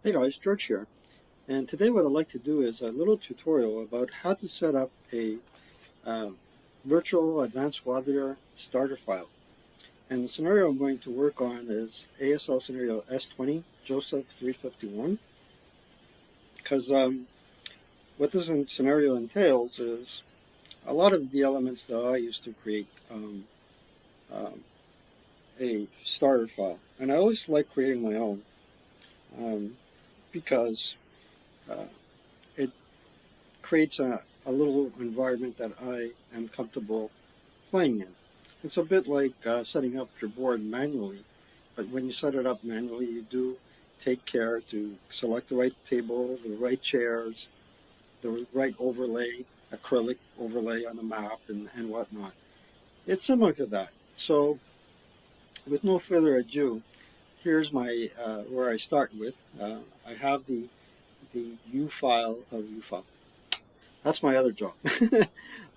Hey guys, George here, and today what I'd like to do is a little tutorial about how to set up a virtual advanced auditor starter file. And the scenario I'm going to work on is ASL scenario S20 Joseph 351, because what this scenario entails is a lot of the elements that I use to create a starter file. And I always like creating my own because uh, it creates a little environment that I am comfortable playing in. It's a bit like setting up your board manually, but when you set it up manually, you do take care to select the right table, the right chairs, the right overlay, acrylic overlay on the map, and whatnot. It's similar to that. So, with no further ado, here's my where I start with. I have the U file of U file. That's my other job.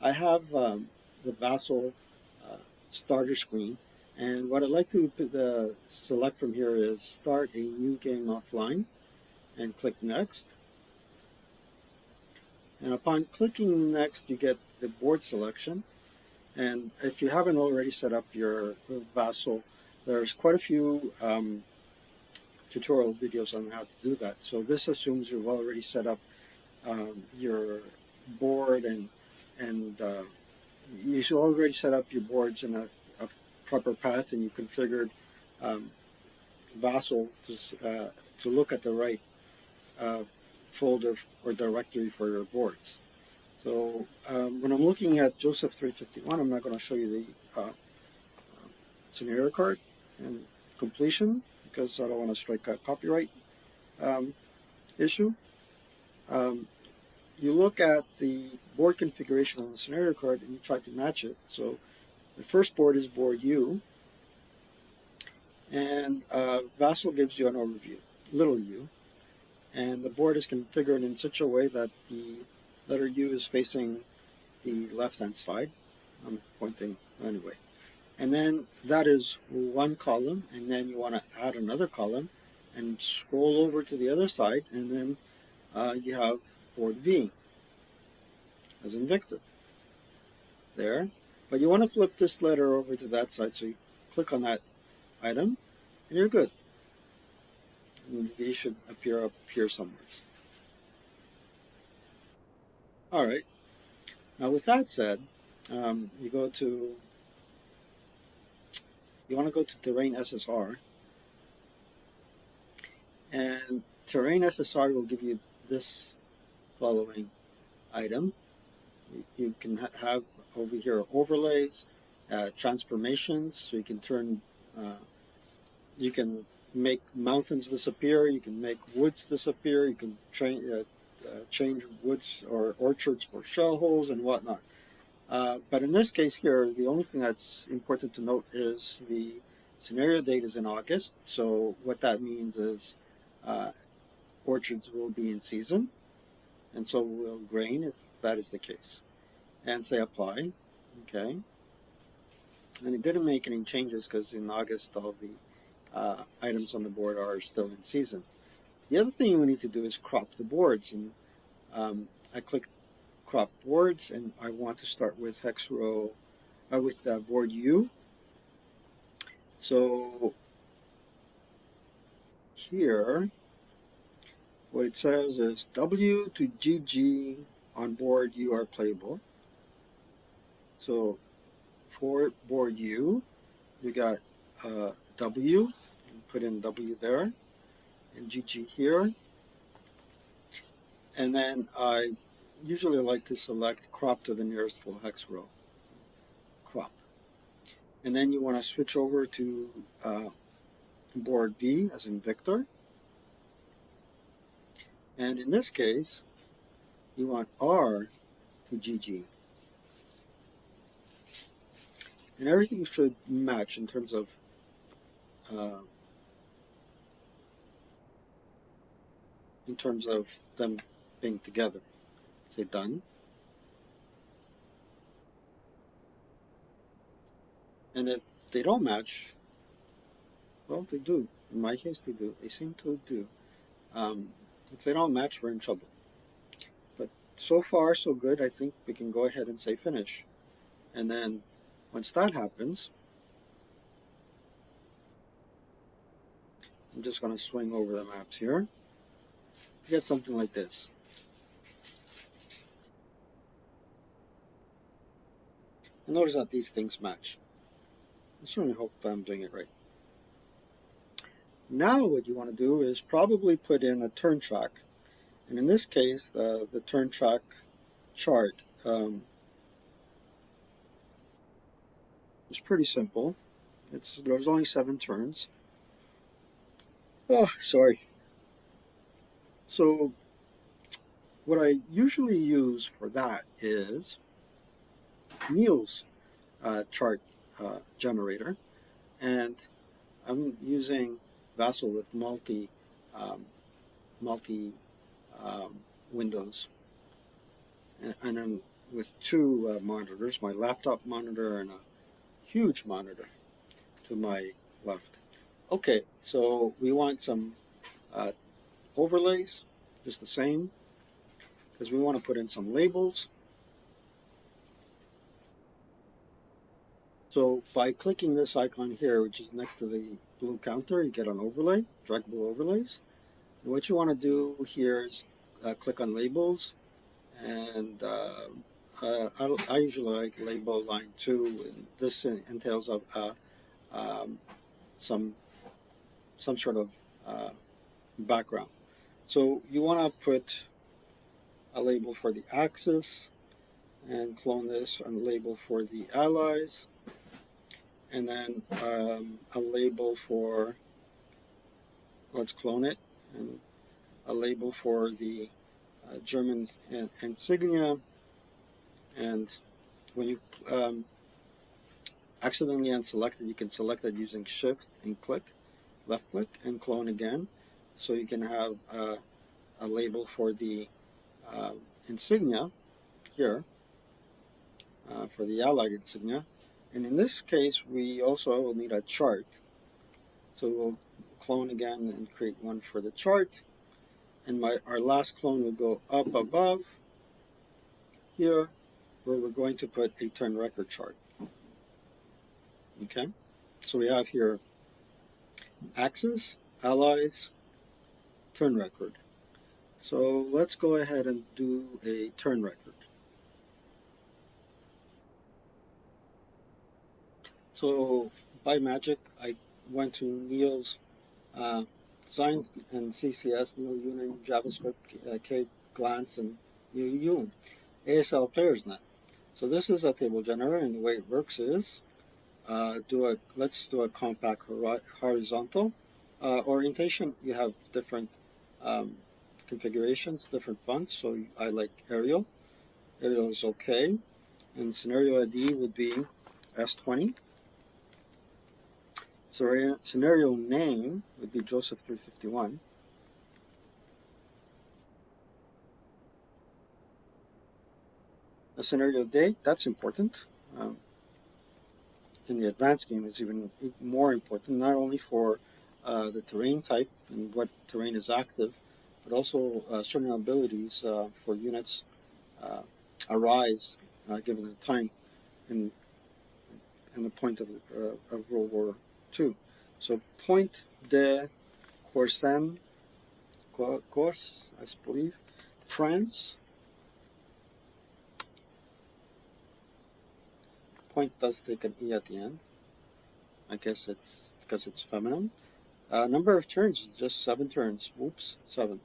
I have the VASL starter screen, and what I'd like to select from here is start a new game offline and click next. And upon clicking next, you get the board selection. And if you haven't already set up your VASL, there's quite a few tutorial videos on how to do that. So this assumes you've already set up your board and you should already set up your boards in a proper path, and you configured um, VASL to look at the right uh, folder or directory for your boards. So when I'm looking at Joseph 351, I'm not going to show you the scenario card and completion because I don't want to strike a copyright um, issue. Um, you look at the board configuration on the scenario card and you try to match it. So the first board is board U, and VASL gives you an overview, little u, and the board is configured in such a way that the letter U is facing the left-hand side. I'm pointing anyway. And then that is one column, and then you want to add another column and scroll over to the other side, and then you have board V, as in Victor, there. But you want to flip this letter over to that side, so you click on that item, and you're good. And V should appear up here somewhere. All right. Now, with that said, you want to go to Terrain SSR, and Terrain SSR will give you this following item. You can have over here overlays, transformations, so you can you can make mountains disappear, you can make woods disappear, you can change woods or orchards for shell holes and whatnot. But in this case here, the only thing that's important to note is the scenario date is in August. So what that means is uh, orchards will be in season, and so will grain if that is the case. And say apply, okay. And it didn't make any changes because in August all the items on the board are still in season. The other thing we need to do is crop the boards, and I click crop boards, and I want to start with hex row with board U. So here, what it says is W to GG on board U are playable. So for board U, you got W, put in W there, and GG here. And then I usually like to select crop to the nearest full hex row. Crop. And then you want to switch over to board V as in Victor. And in this case, you want R to GG. And everything should match uh, in terms of them being together. Say done. And if they don't match, well, they do. In my case, they do. They seem to do. If they don't match, we're in trouble. But so far, so good. I think we can go ahead and say finish. And then once that happens, I'm just going to swing over the maps here. You get something like this. And notice that these things match. I certainly hope I'm doing it right. Now what you want to do is probably put in a turn track. And in this case, the turn track chart is pretty simple. There's only 7 turns. Oh, sorry. So what I usually use for that is Neil's chart generator, and I'm using VASL with um, multi windows, and then with 2 monitors, my laptop monitor and a huge monitor to my left. Okay, so we want some uh, overlays, just the same, because we want to put in some labels. So by clicking this icon here, which is next to the blue counter, you get an overlay, draggable overlays. And what you want to do here is click on labels, and I usually like label line 2. And this entails of um, some sort of uh, background. So you want to put a label for the axis and clone this, and a label for the allies, and then a label for, let's clone it, and a label for the German insignia. And when you accidentally unselect it, you can select it using shift and click, left click, and clone again. So you can have a label for the uh, insignia here, for the allied insignia. And in this case, we also will need a chart. So we'll clone again and create one for the chart. And our last clone will go up above here, where we're going to put a turn record chart. Okay, so we have here axis, allies, turn record. So let's go ahead and do a turn record. So by magic, I went to Neil's uh, Science and CCS, Neil Union, JavaScript, K Glance, and Neil ASL PlayerNet. So this is a table generator, and the way it works is let's do a compact horizontal orientation. You have different um, configurations, different fonts. So I like Arial. Arial is okay, and scenario ID would be S20. So scenario name would be Joseph 351. A scenario date, that's important. Um, in the advanced game, it's even more important, not only for the terrain type and what terrain is active, but also certain abilities for units uh, arise given the time and, the point of World War II. So point de Corsen, Corse, I believe, France. Point does take an E at the end. I guess it's because it's feminine. Number of turns, just 7 turns. Oops, 7.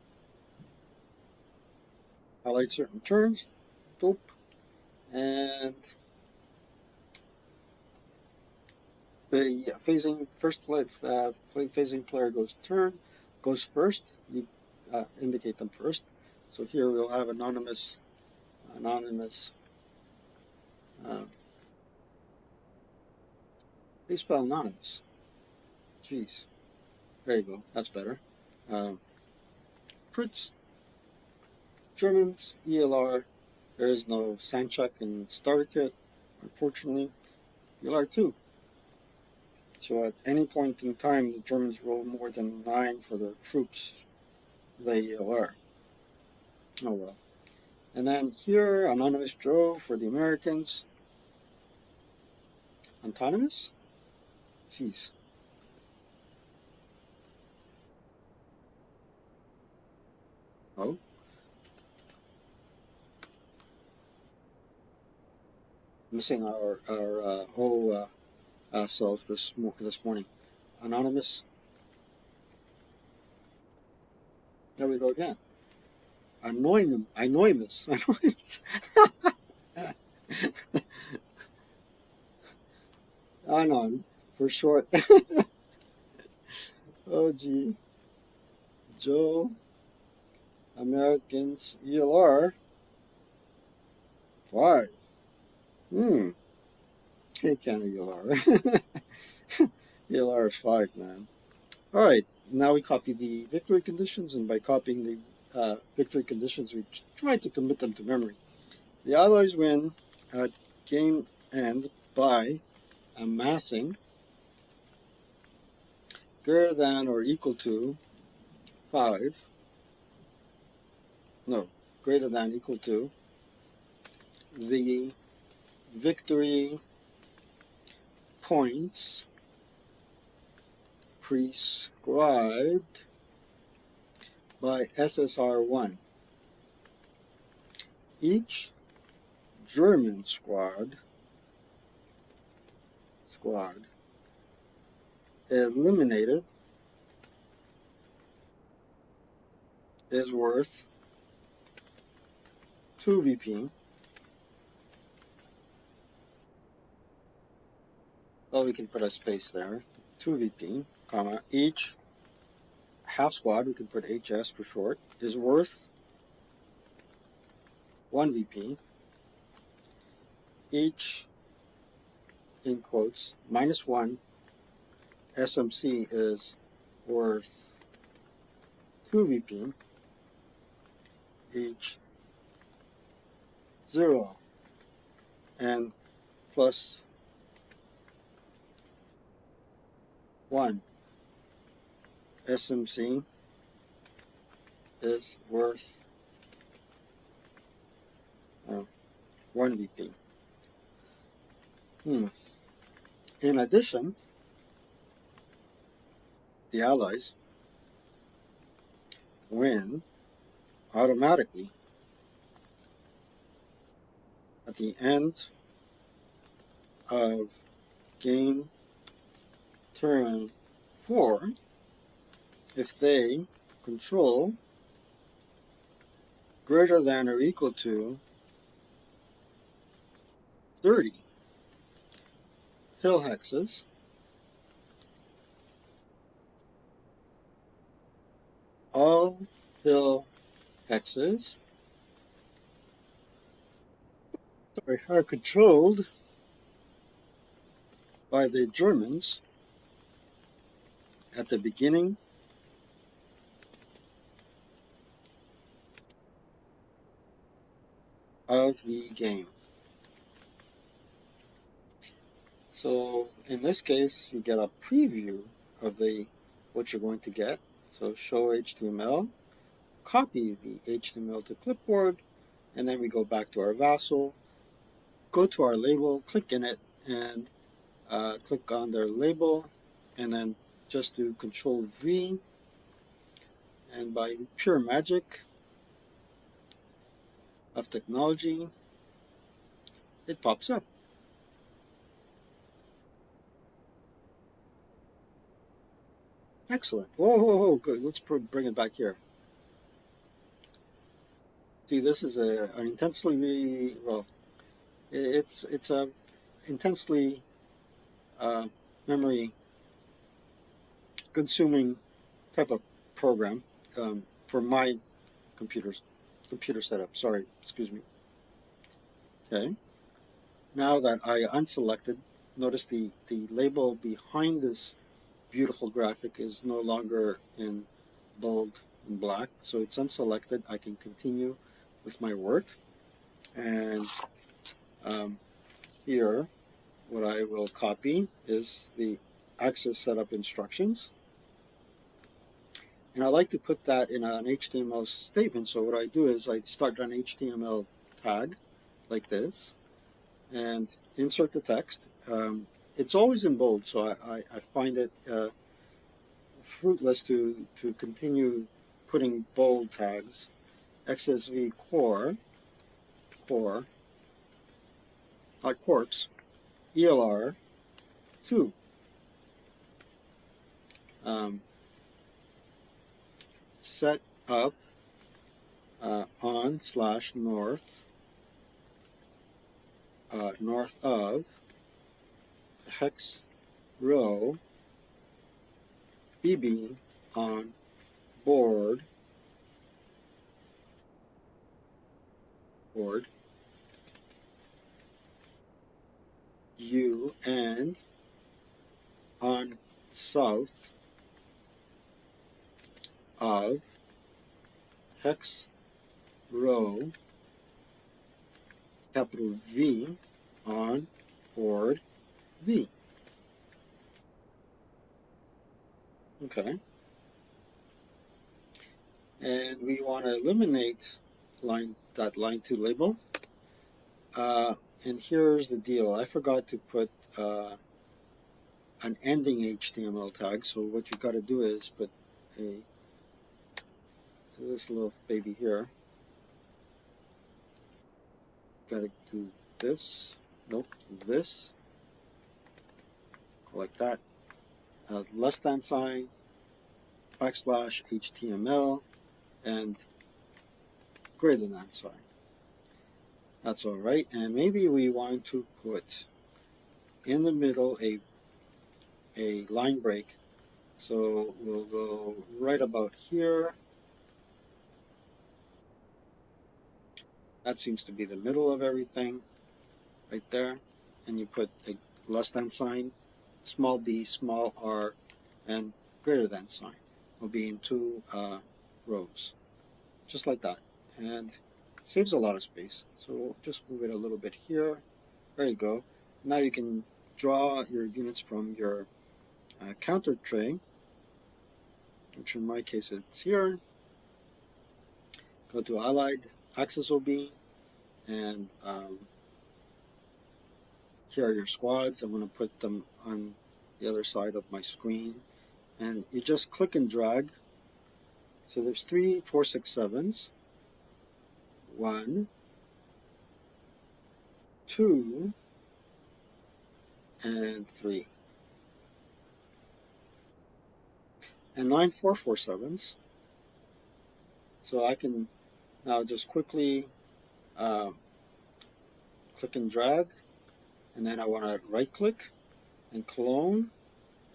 Highlight certain turns. Boop. And the phasing first place phasing player goes first. You indicate them first. So here we'll have anonymous. Uh, they spell anonymous. Jeez. There you go. That's better. Uh, Fritz, Germans, ELR. There is no Sanchak in starter kit, unfortunately. ELR 2. So at any point in time, the Germans roll more than 9 for their troops. They ELR. Oh well. And then here, Anonymous Joe for the Americans. Autonomous? Jeez. Oh, missing our whole cells this morning. Anonymous. There we go again. Anonymous. Anonymous. Anon for short. Oh gee. Joe. Americans. ELR. 5. Hmm. Hey, Canada ELR. ELR is 5, man. All right. Now we copy the victory conditions, and by copying the victory conditions, we try to commit them to memory. The Allies win at game end by amassing greater than or equal to 5, no, greater than equal to the victory points prescribed by SSR1. Each German squad eliminated is worth 2 VP. Well, we can put a space there. 2 VP, comma, each half squad, we can put HS for short, is worth 1 VP. Each, in quotes, minus 1 SMC is worth 2 VP. Each 0 and plus 1 SMC is worth 1 VP. In addition, the Allies win automatically at the end of game turn 4 if they control greater than or equal to 30 hill hexes all hill hexes are controlled by the Germans at the beginning of the game. So in this case, you get a preview of what you're going to get. So show HTML, copy the HTML to clipboard, and then we go back to our VASL, go to our label, click in it, and click on their label, and then just do Control V, and by pure magic of technology, it pops up. Excellent. Whoa, whoa, whoa, good. Let's bring it back here. See, this is an intensely, well, it's a intensely memory consuming type of program for my computer setup. Sorry, excuse me. Okay. Now that I unselected, notice the label behind this beautiful graphic is no longer in bold and black, so it's unselected. I can continue with my work. And here, what I will copy is the access setup instructions. And I like to put that in an HTML statement. So what I do is I start an HTML tag like this and insert the text. It's always in bold, so I find it fruitless to continue putting bold tags. XSV core, corpse, ELR 2. Set up on / north north of hex row BB on board U and on south of hex row capital V on board V. Okay. And we want to eliminate that line 2 label. And here's the deal. I forgot to put an ending HTML tag. So what you got to do is put this little baby here. Got to do this. Nope, this. Go like that. Less than sign, backslash HTML, and greater than sign. That's all right. And maybe we want to put in the middle a line break. So we'll go right about here. That seems to be the middle of everything right there. And you put a less than sign, small b, small r, and greater than sign. Will be in 2 rows, just like that. And saves a lot of space. So we'll just move it a little bit here. There you go. Now you can draw your units from your counter tray, which in my case it's here. Go to Allied Access OB, and here are your squads. I'm going to put them on the other side of my screen, and you just click and drag. So there's 3, 4, 6, 7s. 1, 2, and 3. And 9, 4, 4, 7s. So I can now just quickly click and drag, and then I want to right click and clone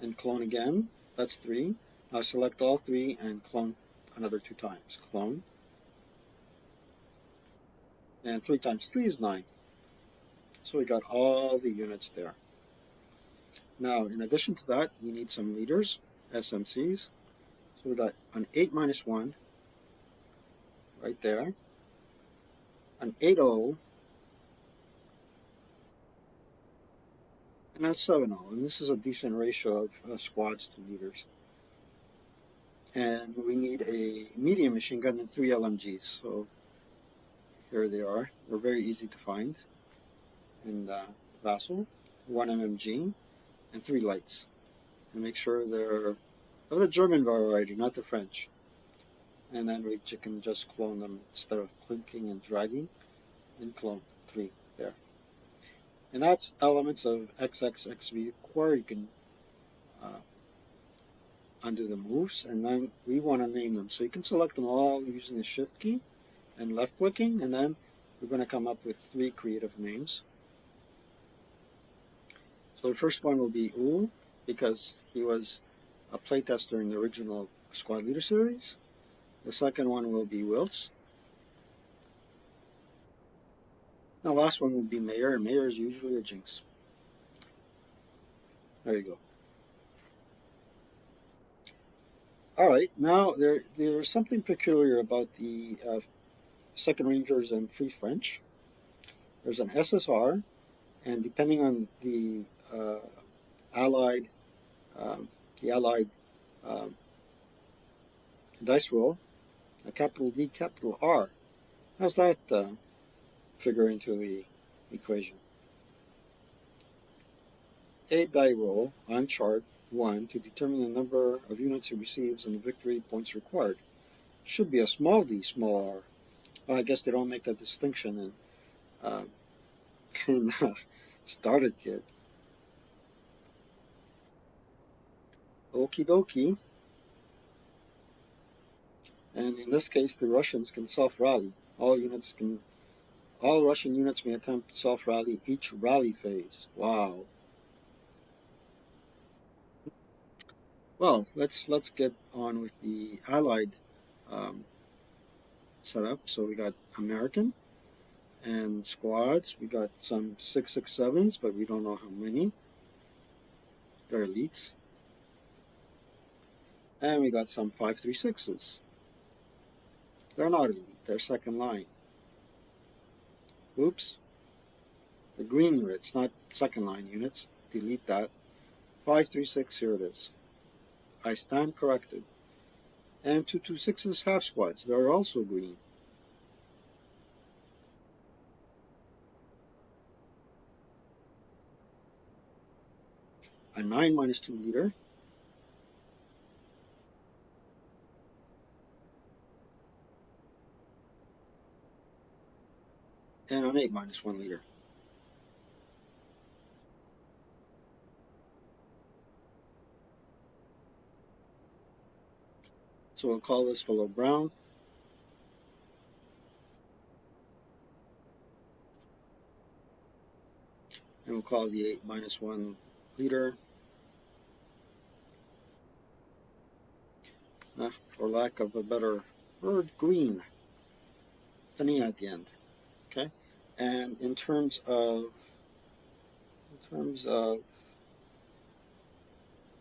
again. That's 3. Now select all 3 and clone another 2 times. Clone. And 3 times 3 is 9. So we got all the units there. Now, in addition to that, we need some leaders, SMCs. So we got an 8 minus 1 right there, an 8-0, and a 7-0. And this is a decent ratio of squads to leaders. And we need a medium machine gun and 3 LMGs. So here they are. They're very easy to find in VASL. 1 MMG and 3 lights. And make sure they're of the German variety, not the French. And then we can just clone them instead of clicking and dragging, and clone 3 there. And that's elements of XXXV core. You can undo the moves, and then we want to name them. So you can select them all using the shift key and left clicking, and then we're going to come up with 3 creative names. So the first one will be U, because he was a playtester in the original Squad Leader series. The second one will be Wills. The last one will be Mayor, and Mayor is usually a Jinx. There you go. All right, now there's something peculiar about the Second Rangers and Free French. There's an SSR, and depending on uh, Allied um, the Allied um, dice roll, a capital D, capital R. How's that figure into the equation? A die roll on chart 1 to determine the number of units it receives and the victory points required. Should be a small d, small r. Well, I guess they don't make that distinction uh, in Starter Kit. Okie dokie. And in this case, the Russians can self-rally. All Russian units may attempt self-rally each rally phase. Wow. Well, let's get on with the Allied um, setup. So we got American and squads. We got some 667s, but we don't know how many. They're elites. And we got some 536s. They're not elite. They're second line. Oops. The green units, not second line units. Delete that. 536, here it is. I stand corrected. And 226s half squads. They're also green. A 9 minus 2 leader. And an 8 minus 1 leader. So we'll call this fellow brown. And we'll call the 8 minus 1 leader, for lack of a better word, green, with an E at the end. Okay? And in terms of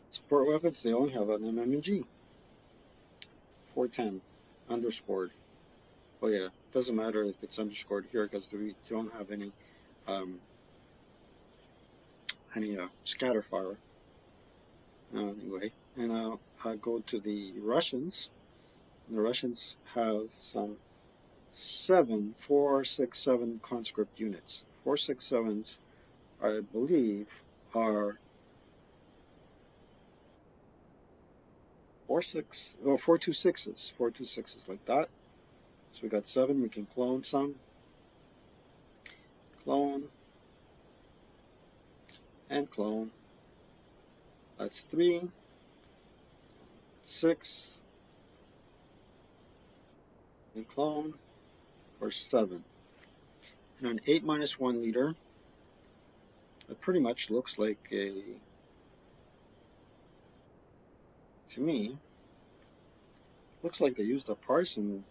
support weapons, they only have an MMG, 410, underscored. Oh yeah, doesn't matter if it's underscored here because we don't have um, any scatter fire. Anyway, and I'll go to the Russians. The Russians have some 467 conscript units. 467s, I believe, are 426s. 426s like that. So we got 7. We can clone some. Clone and clone. That's 3, 6, and clone, or 7. And an 8 minus 1 leader, it pretty much looks like to me, looks like they used a partisan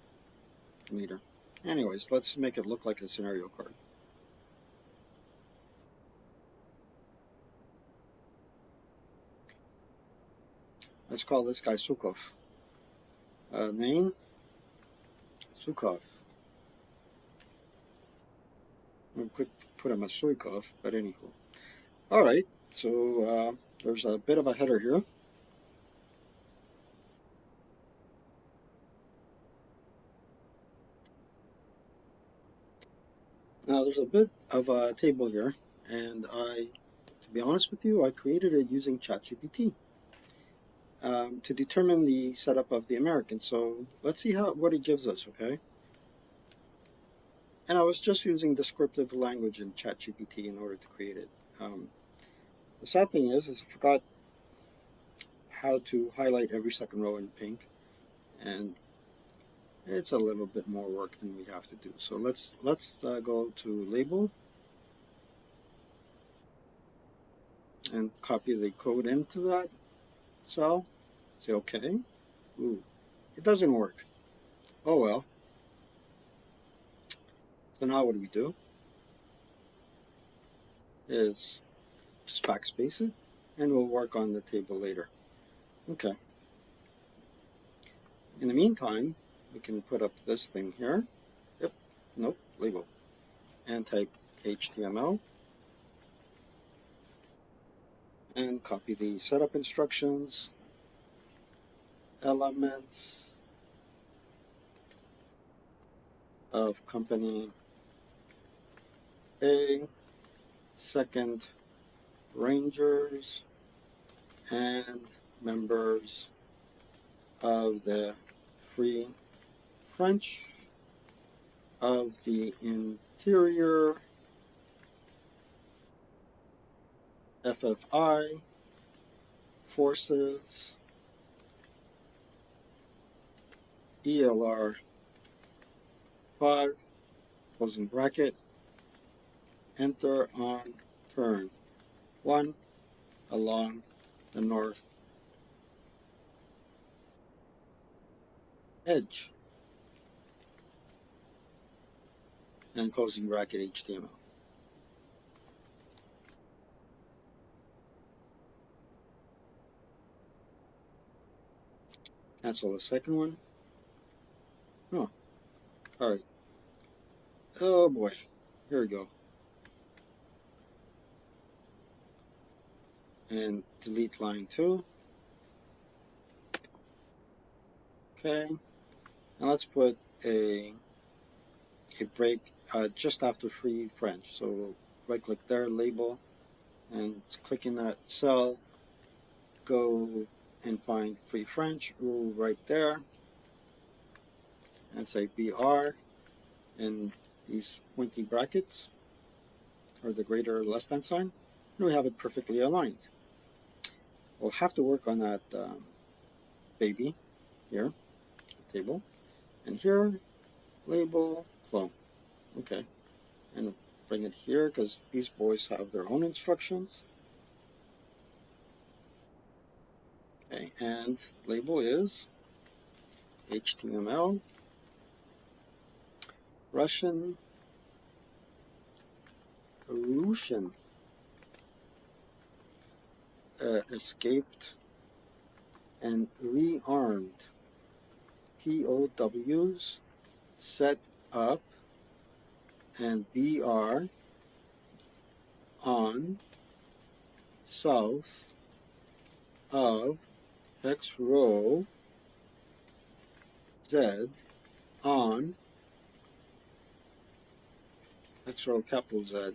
leader. Anyways, let's make it look like a scenario card. Let's call this guy Sukov. Name, Sukov. We could put him as Suikov, but anywho. Alright, so there's a bit of a header here. Now there's a bit of a table here, and to be honest with you, I created it using ChatGPT to determine the setup of the American. So let's see what it gives us, okay? And I was just using descriptive language in ChatGPT in order to create it. The sad thing is I forgot how to highlight every second row in pink, and it's a little bit more work than we have to do. So let's go to label, and copy the code into that cell. Say OK. Ooh, it doesn't work. Oh well. So now what do? Is just backspace it, and we'll work on the table later. Okay. In the meantime, we can put up this thing here. Yep. Nope. Label. And type HTML. And copy the setup instructions. Elements of company A. Second, Rangers and members of the Free French of the Interior, FFI, Forces, ELR 5, closing bracket, enter on turn 1 along the north edge, and closing bracket HTML. Cancel the second one. Oh, all right. Oh boy, here we go. And delete line 2. Okay, and let's put a break just after free French. So we'll right click there, label, and click in that cell, go and find free French rule right there, and say BR in these pointy brackets, or the greater or less than sign, and we have it perfectly aligned. We'll have to work on that baby here, table, and here, label, clone. Okay, and bring it here because these boys have their own instructions. Okay, and label is HTML, Russian escaped and rearmed POWs set up and BR on south of X row Z on X row capital Z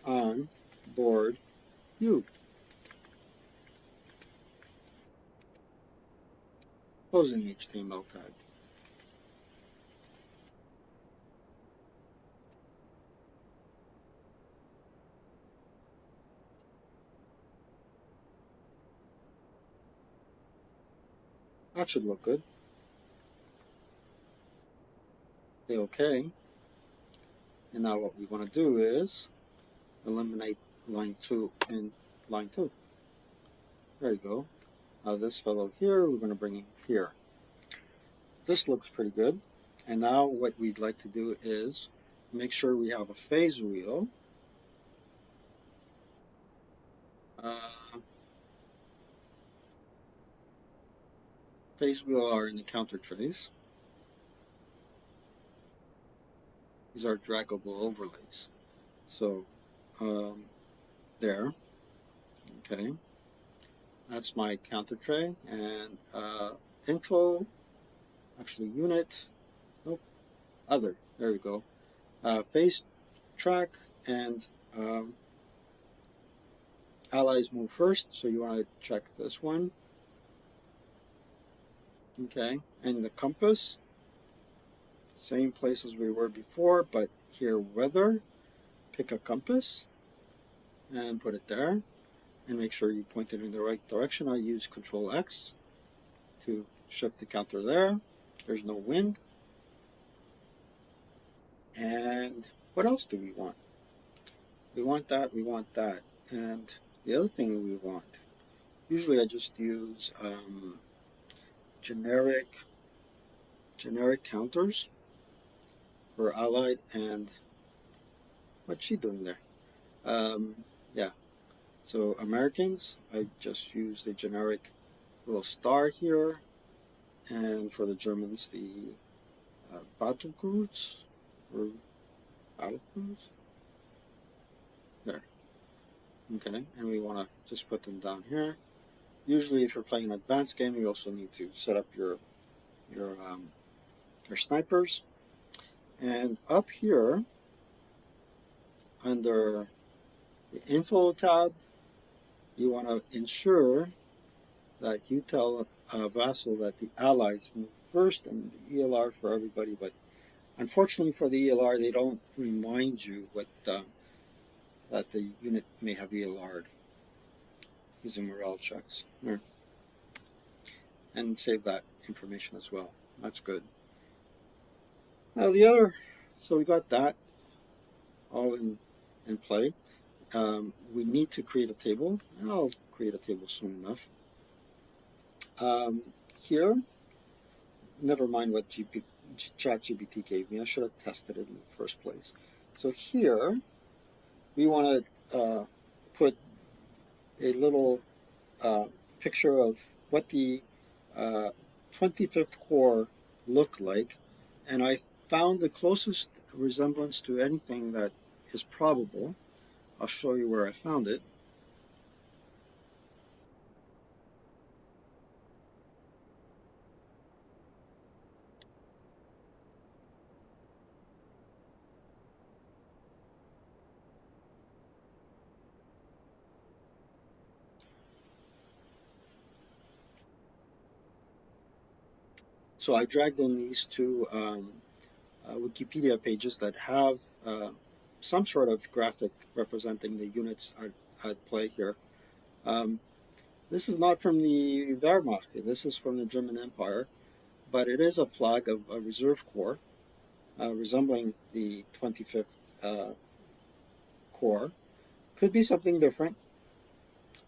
on board U. Closing HTML tag. That should look good. Say OK. And now what we want to do is eliminate line 2 and line 2. There you go. Now this fellow here, we're going to bring him here. This looks pretty good. And now what we'd like to do is make sure we have a phase wheel. Phase wheel are in the counter trays. These are draggable overlays. So there, okay. That's my counter tray, and info, actually unit, nope, other, there we go. Phase track and allies move first, so you want to check this one. Okay, and the compass, same place as we were before, but here weather, pick a compass and put it there, and make sure you point it in the right direction. I use Control X to shift the counter there. There's no wind. And what else do we want? We want that, we want that. And the other thing we want, usually I just use generic generic counters for Allied and what's she doing there? Yeah, so Americans, I just use the generic little star here, and for the Germans, the Battlecruise or Battlecruise. There, okay, and we want to just put them down here. Usually, if you're playing an advanced game, you also need to set up your um, your snipers. And up here under the info tab, you want to ensure that you tell VASL that the allies move first and the ELR for everybody. But unfortunately for the ELR, they don't remind you that the unit may have ELR'd using morale checks. There. And save that information as well. That's good. Now the other, so we got that all in play. We need to create a table, and I'll create a table soon enough. Here, never mind what ChatGPT gave me. I should have tested it in the first place. So here, we want to put a little uh, picture of what the uh, 25th Corps looked like, and I found the closest resemblance to anything that is probable. I'll show you where I found it. So I dragged in these two Wikipedia pages that have some sort of graphic representing the units at play here. Um, this is not from the Wehrmacht. This is from the German Empire, but it is a flag of a reserve corps resembling the 25th Corps. Could be something different.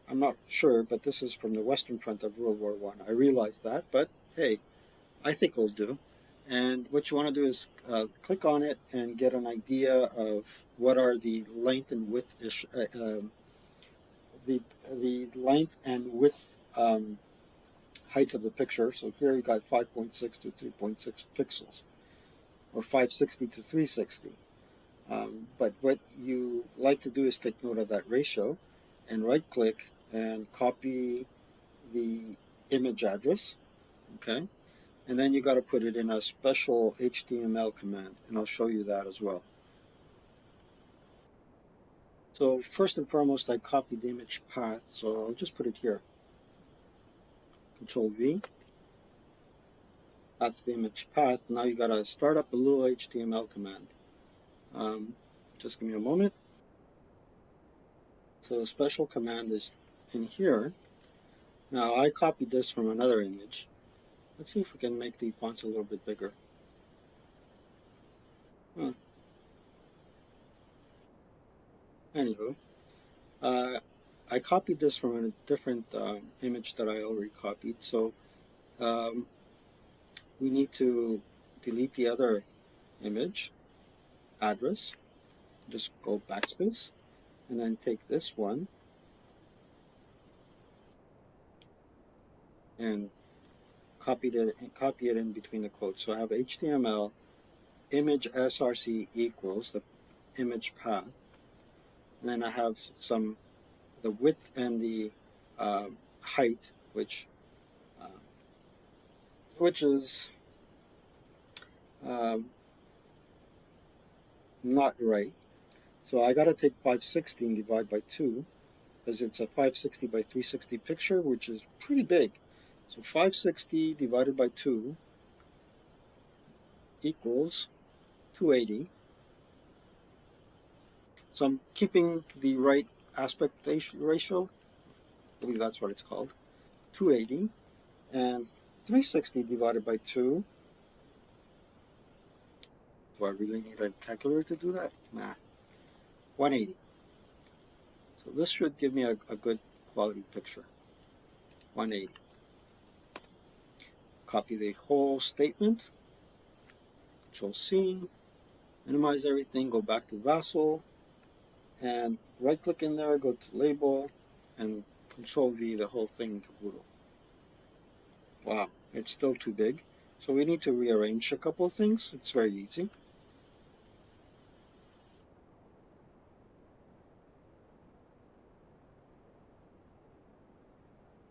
I'm not sure, but this is from the Western Front of World War One. I realize that, but hey, I think it'll do. And what you want to do is click on it and get an idea of what are the length and width the length and width heights of the picture. So here you got 5.6 to 3.6 pixels, or 560 to 360. But what you like to do is take note of that ratio and right click and copy the image address, okay? And then you got to put it in a special HTML command, and I'll show you that as well. So first and foremost, I copied the image path, so I'll just put it here. Control V, that's the image path. Now you got to start up a little HTML command. Just give me a moment. So the special command is in here. Now I copied this from another image. Let's see if we can make the fonts a little bit bigger. Huh. Anywho, uh, I copied this from a different image that I already copied. So um, we need to delete the other image address. Just go backspace and then take this one and copy it in between the quotes. So I have HTML image src equals the image path, and then I have some the width and the height, uh, which is um, not right. So I got to take 560 and divide by 2, because it's a 560 by 360 picture, which is pretty big. So 560 divided by 2 equals 280. So I'm keeping the right aspect ratio. I believe that's what it's called. 280. And 360 divided by 2. Do I really need a calculator to do that? Nah. 180. So this should give me a good quality picture. 180. Copy the whole statement, Control C, minimize everything, go back to VASL, and right click in there, go to label, and Control V the whole thing caboodle. Wow, it's still too big. So we need to rearrange a couple of things. It's very easy.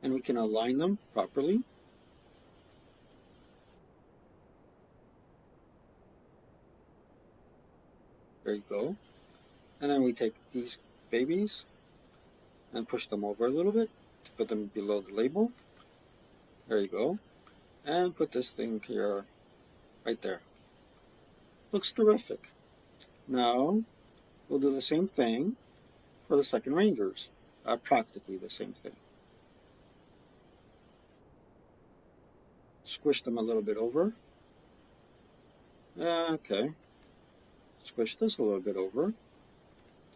And we can align them properly. There you go. And then we take these babies and push them over a little bit to put them below the label. There you go. And put this thing here, right there. Looks terrific. Now, we'll do the same thing for the second Rangers. Practically the same thing. Squish them a little bit over. Okay. Squish this a little bit over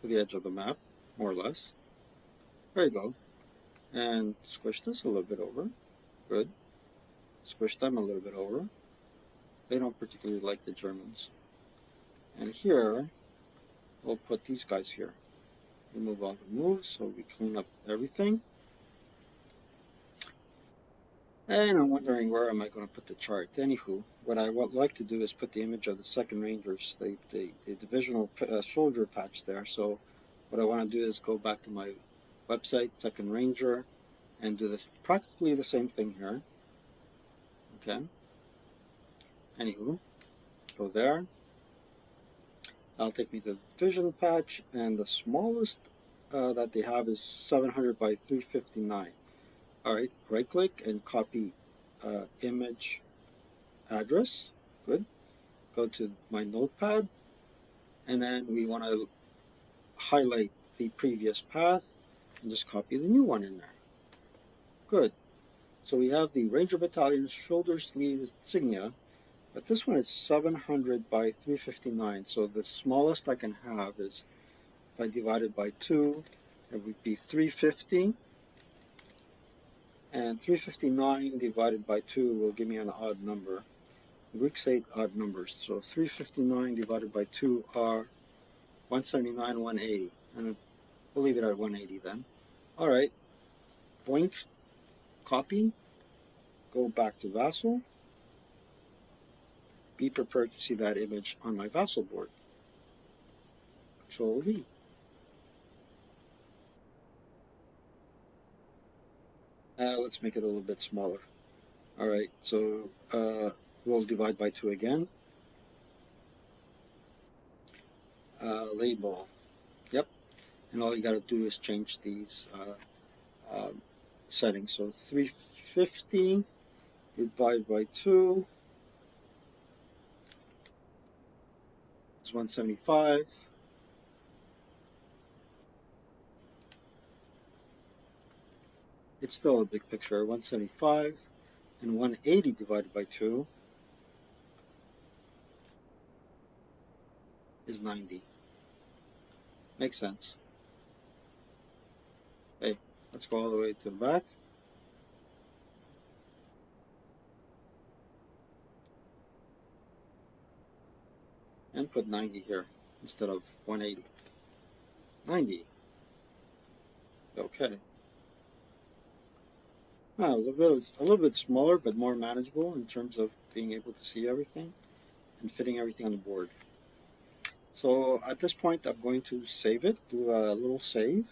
to the edge of the map, more or less. There you go. And squish this a little bit over. Good. Squish them a little bit over. They don't particularly like the Germans. And here, we'll put these guys here. Remove all the moves so we clean up everything. And I'm wondering where am I going to put the chart. Anywho, what I would like to do is put the image of the second Rangers, the divisional soldier patch there. So what I want to do is go back to my website, Second Ranger, and do this practically the same thing here. Okay. Anywho, go there. That'll take me to the division patch, and the smallest that they have is 700 by 359. All right, right click and copy image address. Good. Go to my notepad, and then we want to highlight the previous path and just copy the new one in there. Good. So we have the Ranger Battalion shoulder sleeve insignia, but this one is 700 by 359. So the smallest I can have is, if I divide it by 2, it would be 350. And 359 divided by 2 will give me an odd number. Greeks hate odd numbers, so 359 divided by 2 are 179, 180. And we'll leave it at 180 then. All right, blink, copy, go back to VASL. Be prepared to see that image on my VASL board. Control V. Let's make it a little bit smaller. All right, so we'll divide by 2 again. Label. Yep. And all you got to do is change these settings. So 350 divided by 2 is 175. It's still a big picture. 175 and 180 divided by 2 is 90. Makes sense. Hey, let's go all the way to the back. And put 90 here instead of 180. 90. Okay. Now, a little bit smaller, but more manageable in terms of being able to see everything and fitting everything on the board. So at this point, I'm going to save it, do a little save,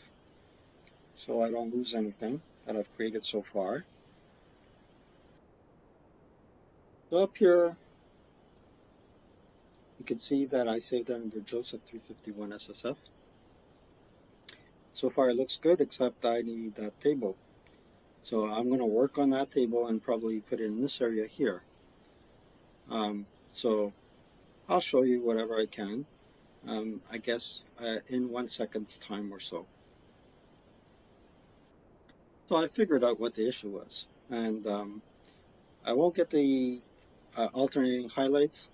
so I don't lose anything that I've created so far. So up here, you can see that I saved it under Joseph 351 SSF. So far it looks good, except I need that table. So I'm going to work on that table and probably put it in this area here. So I'll show you whatever I can, I guess in 1 second's time or so. So I figured out what the issue was, and I won't get the alternating highlights.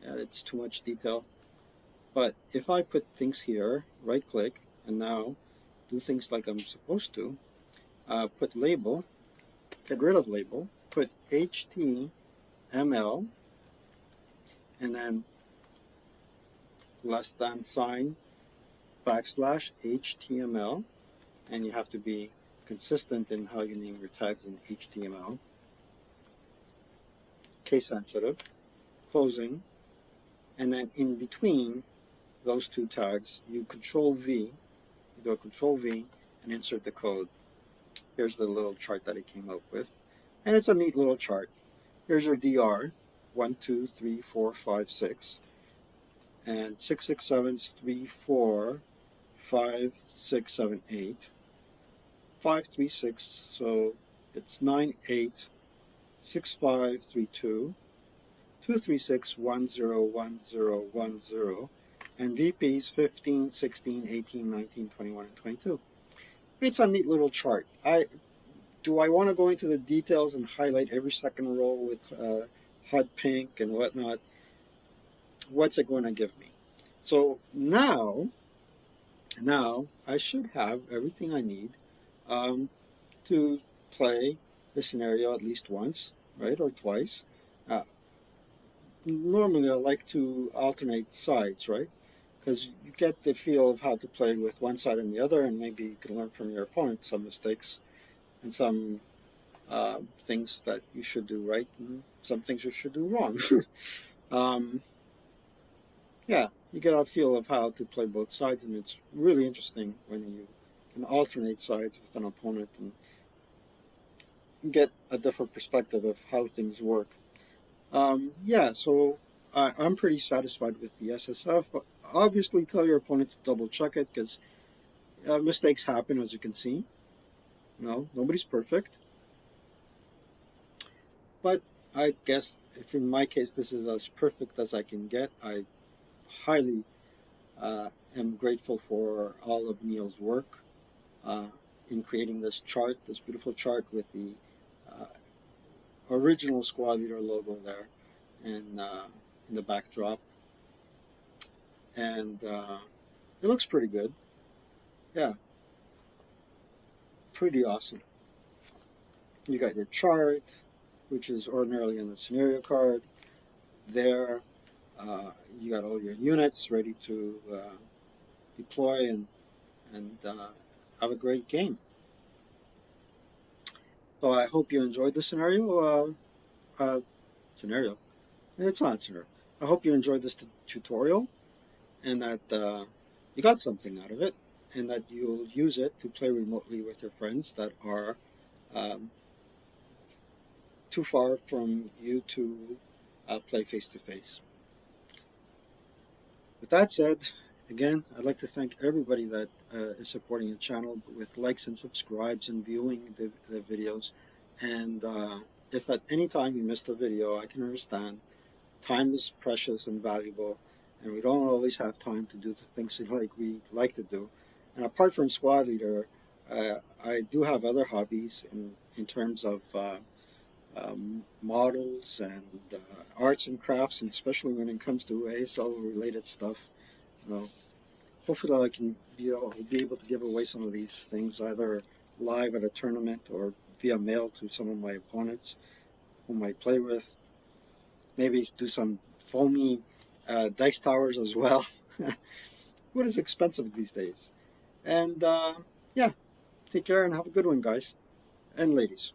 It's too much detail. But if I put things here, right click, and now do things like I'm supposed to, put label, get rid of label, put HTML, and then less than sign backslash HTML, and you have to be consistent in how you name your tags in HTML. Case sensitive, closing, and then in between those two tags, you Control V, you go Control V and insert the code. Here's the little chart that it came up with, and it's a neat little chart. Here's your DR, 1, 2, 3, 4, 5, 6, and 6, 6, 7, 3, 4, 5, 6, 7, 8, 5, 3, 6, so it's 9, 8, 6, 5, 3, 2, 2, 3, 6, 1, 0, 1, 0, 1, 0, and VPs 15, 16, 18, 19, 21, and 22. It's a neat little chart. Do I want to go into the details and highlight every second row with hot pink and whatnot? What's it going to give me? So now I should have everything I need to play the scenario at least once, right, or twice. Uh, Normally, I like to alternate sides, right? Because you get the feel of how to play with one side and the other, and maybe you can learn from your opponent some mistakes and some things that you should do right and some things you should do wrong. um, yeah, you get a feel of how to play both sides, and it's really interesting when you can alternate sides with an opponent and get a different perspective of how things work. Yeah, so I'm pretty satisfied with the SSF. Obviously, tell your opponent to double check it because mistakes happen, as you can see. You know, nobody's perfect. But I guess if in my case this is as perfect as I can get, I highly am grateful for all of Neil's work uh, in creating this chart, this beautiful chart with the uh, original Squad Leader logo there and in the backdrop. And it looks pretty good. Yeah, pretty awesome. You got your chart, which is ordinarily on the scenario card. There, you got all your units ready to deploy and have a great game. So I hope you enjoyed the scenario. It's not a scenario. I hope you enjoyed this tutorial and that you got something out of it and that you'll use it to play remotely with your friends that are um, too far from you to play face to face. With that said, again, I'd like to thank everybody that is supporting the channel with likes and subscribes and viewing the videos. And if at any time you missed a video, I can understand. Time is precious and valuable, and we don't always have time to do the things like we like to do. And apart from Squad Leader, I do have other hobbies in terms of models and arts and crafts, and especially when it comes to ASL related stuff. You know, hopefully I can be able to give away some of these things either live at a tournament or via mail to some of my opponents whom I play with. Maybe do some foamy dice towers as well. What is expensive these days? And yeah, take care and have a good one, guys and ladies.